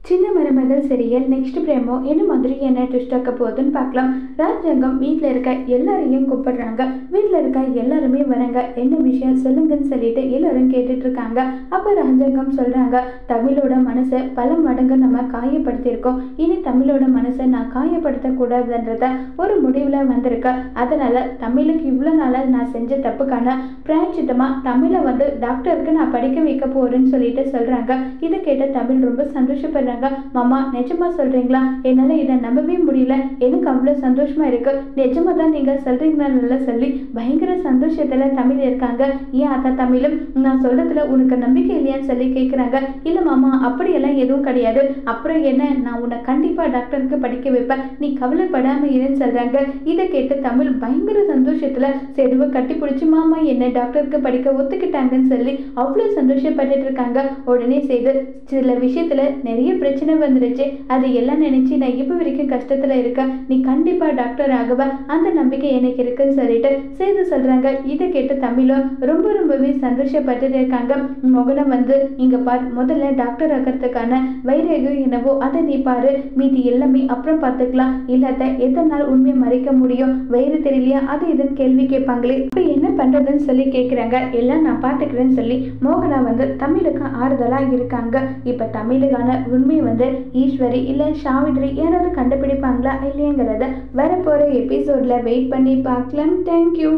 சின்ன மருமகள் serial next பிரேமோ என்ன மாதிரி என்ன ட்விஸ்ட் ஆக்க போகுதுன்னு பார்க்கலாம். ராஜாங்கம் வீட்டில் இருக்க எல்லாரையும் கூப்பிடுறாங்க. வீட்டில் இருக்க எல்லாருமே வராங்க. என்ன விஷயம் சொல்லுங்கன்னு சொல்லிட்டு எல்லாரும் கேட்டுட்டு இருக்காங்க. அப்போ ராஜாங்கம் சொல்றாங்க, தமிழோட மனசை பல மடங்கு நம்ம காயப்படுத்தியிருக்கோம். இனி தமிழோட மனசை நான் காயப்படுத்தக்கூடாதுன்றத ஒரு முடிவில் வந்திருக்க. அதனால தமிழுக்கு இவ்வளோ நாளாக நான் செஞ்ச தப்புக்கான பிராயச்சித்தமா தமிழை டாக்டருக்கு நான் படிக்க வைக்க போறேன்னு சொல்லிட்டு சொல்றாங்க. இதை கேட்ட தமிழ் ரொம்ப சந்தோஷப்படுறாங்க. மாமா நிஜமா சொல்றீங்களா? என்னால இதை நம்பவே முடியல. எனக்கு அவ்வளவு சந்தோஷமா இருக்கு. நிஜமா தான் நீங்க சொல்றீங்களா சொல்லி பயங்கர சந்தோஷத்துல தமிழ் இருக்காங்க. ஏன் அத்தா தமிழும் நான் சொல்றதுல உனக்கு நம்பிக்கை இல்லையான்னு சொல்லி கேட்குறாங்க. இல்ல மாமா அப்படியெல்லாம் எதுவும் கிடையாது. அப்புறம் என்ன, நான் உன்னை கண்டிப்பா டாக்டருக்கு படிக்க வைப்பேன், நீ கவலைப்படாம இருன்னு சொல்றாங்க. இதை கேட்டு தமிழ் பயங்கர சந்தோஷத்துல செதுவை கட்டி பிடிச்சி மாமா என்ன டாக்டருக்கு படிக்க ஒத்துக்கிட்டாங்கன்னு சொல்லி அவ்வளவு சந்தோஷப்பட்டுட்டு இருக்காங்க. உடனே செய்து சில விஷயத்துல நிறைய பிரச்சனை வந்துருச்சு, அது எல்லாம் நினைச்சு நான் இப்போ வரைக்கும் கஷ்டத்துல இருக்கேன். நீ கண்டிப்பா டாக்டர் ஆகுவ, அந்த நம்பிக்கை எனக்கு இருக்குன்னு சொல்லிட்டு செய்து சொல்றாங்க. இதை கேட்டு தமிழும் ரொம்பவே சந்தோஷப்பட்டுட்டு இருக்காங்க. மோகனம் இங்க பார், முதல்ல டாக்டர் ஆகிறதுக்கான வைரேகம் என்னவோ அதை நீ பாரு, மீதி எல்லாமே அப்புறம் பார்த்துக்கலாம். இல்லாத எத்தனை நாள் உண்மையை மறைக்க முடியும்? வயிறு தெரியலையா அது இதுன்னு கேள்வி கேட்பாங்களே, அப்ப என்ன பண்றதுன்னு சொல்லி கேட்குறாங்க. எல்லாம் நான் பார்த்துக்கிறேன்னு சொல்லி மோகனா தமிழுக்கு ஆறுதலா இருக்காங்க. இப்ப தமிழுக்கான உண்மை ஈஸ்வரி இல்ல சாவித்ரி யாராவது கண்டுபிடிப்பாங்களா இல்லையங்கிறத வரப்போற எபிசோட்ல வெயிட் பண்ணி பார்க்கலாம். தேங்க்யூ.